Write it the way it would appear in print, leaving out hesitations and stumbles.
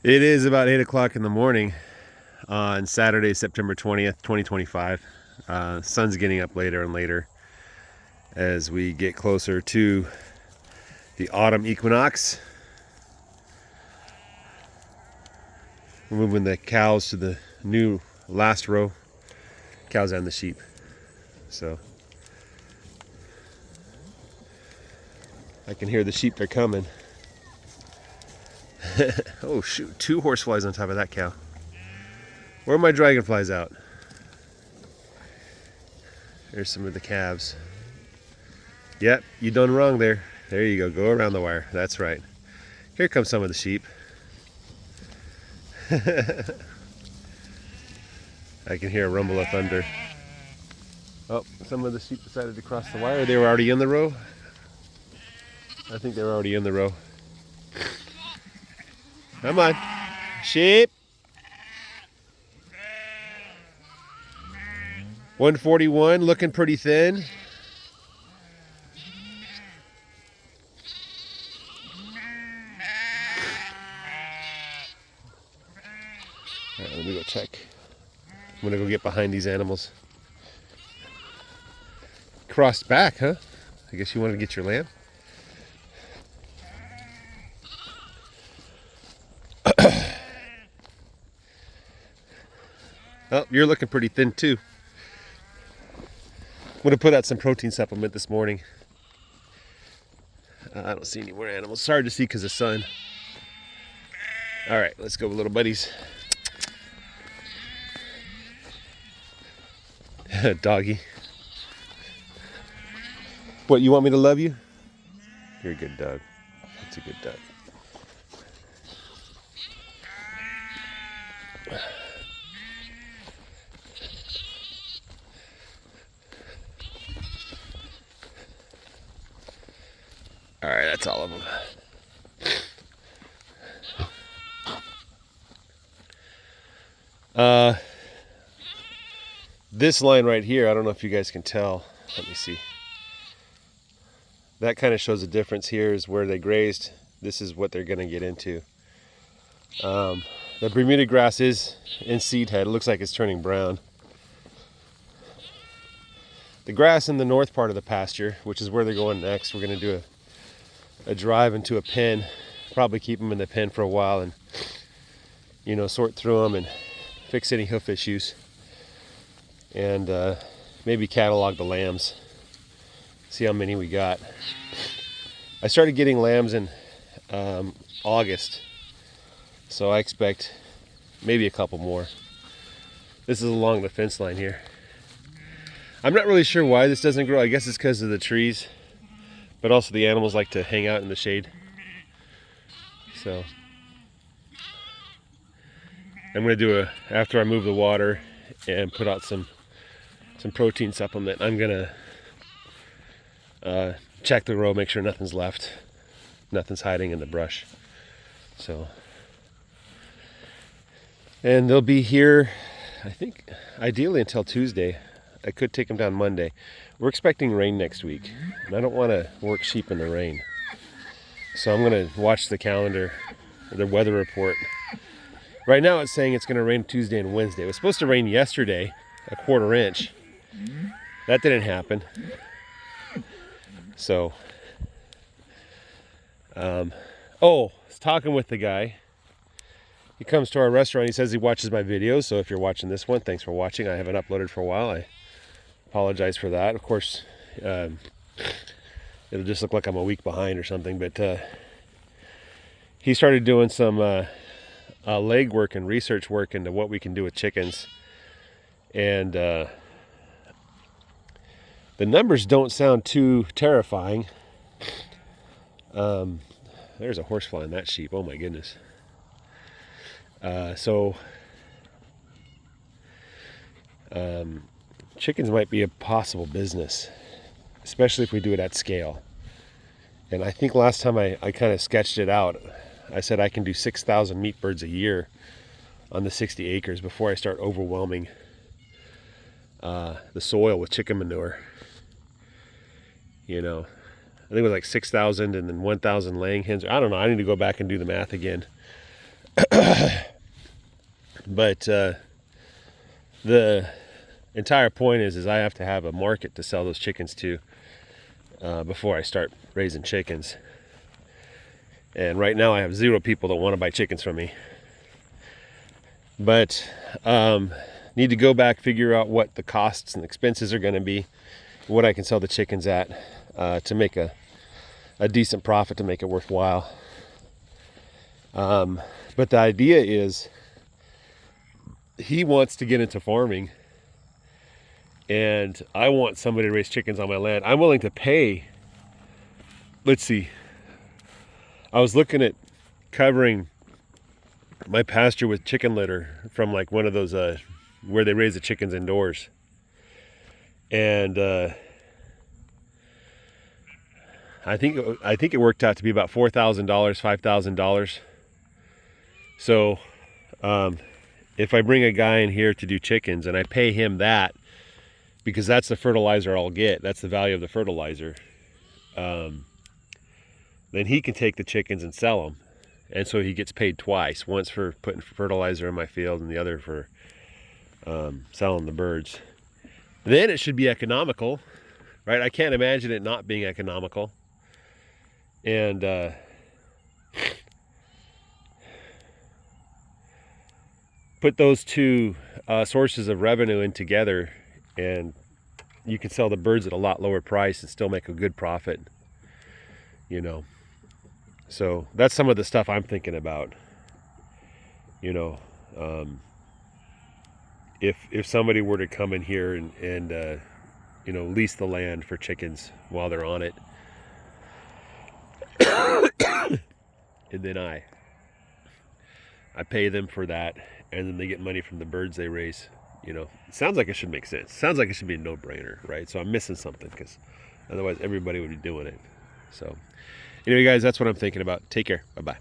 It is about 8 o'clock in the morning on Saturday, September 20th, 2025. Sun's getting up later and later as we get closer to the autumn equinox. We're moving the cows to the new last row, cows and the sheep. So I can hear the sheep, they're coming. Oh shoot, 2 horseflies on top of that cow. Where are my dragonflies out? There's some of the calves. Yep, you done wrong there. There you go, go around the wire. That's right. Here comes some of the sheep. I can hear a rumble of thunder. Oh, some of the sheep decided to cross the wire. They were already in the row. I think they were already in the row. Come on, sheep. 141, looking pretty thin. All right, let me go check. I'm gonna go get behind these animals. Crossed back, huh? I guess you wanted to get your lamb? Oh, you're looking pretty thin too. I'm gonna put out some protein supplement this morning. I don't see any more animals. It's hard to see because of the sun. All right, let's go, little buddies. Doggy. What, you want me to love you? You're a good dog. That's a good dog. All right, that's all of them. This line right here, I don't know if you guys can tell. Let me see. That kind of shows a difference. Here is where they grazed. This is what they're going to get into. The Bermuda grass is in seed head. It looks like it's turning brown. The grass in the north part of the pasture, which is where they're going next, we're going to do a drive into a pen. Probably keep them in the pen for a while and, you know, sort through them and fix any hoof issues. And maybe catalog the lambs. See how many we got. I started getting lambs in August, so I expect maybe a couple more. This is along the fence line here. I'm not really sure why this doesn't grow. I guess it's because of the trees, but also the animals like to hang out in the shade. So I'm gonna do after I move the water and put out some protein supplement, I'm gonna check the row, make sure nothing's left, nothing's hiding in the brush. So, and they'll be here, I think, ideally until Tuesday. I could take them down Monday. We're expecting rain next week, and I don't want to work sheep in the rain. So I'm gonna watch the calendar, the weather report. Right now it's saying it's gonna rain Tuesday and Wednesday. It was supposed to rain yesterday, a 1/4 inch. That didn't happen. So, I was talking with the guy. He comes to our restaurant. He says he watches my videos. So if you're watching this one, thanks for watching. I haven't uploaded for a while. I apologize for that. Of course, it'll just look like I'm a week behind or something. But he started doing some leg work and research work into what we can do with chickens. And the numbers don't sound too terrifying. There's a horsefly in that sheep. Oh my goodness. Chickens might be a possible business, especially if we do it at scale. And I think last time I kind of sketched it out. I said I can do 6,000 meat birds a year on the 60 acres before I start overwhelming the soil with chicken manure. You know, I think it was like 6,000 and then 1,000 laying hens. I don't know. I need to go back and do the math again. But the entire point is I have to have a market to sell those chickens to before I start raising chickens. And right now I have 0 people that want to buy chickens from me. But need to go back, figure out what the costs and expenses are going to be, what I can sell the chickens at to make a decent profit, to make it worthwhile. But the idea is he wants to get into farming, and I want somebody to raise chickens on my land. I'm willing to pay. Let's see. I was looking at covering my pasture with chicken litter from like one of those where they raise the chickens indoors. And I think it worked out to be about $4,000, $5,000. So if I bring a guy in here to do chickens and I pay him that, because that's the fertilizer I'll get, that's the value of the fertilizer, then he can take the chickens and sell them. And so he gets paid twice, once for putting fertilizer in my field and the other for selling the birds. Then it should be economical, right? I can't imagine it not being economical. And put those two sources of revenue in together, and you can sell the birds at a lot lower price and still make a good profit, you know. So that's some of the stuff I'm thinking about, you know. If somebody were to come in here and you know, lease the land for chickens while they're on it, and then I pay them for that, and then they get money from the birds they raise, you know, it sounds like it should make sense. It sounds like it should be a no-brainer, right? So I'm missing something, because otherwise everybody would be doing it. So anyway, guys, that's what I'm thinking about. Take care. Bye-bye.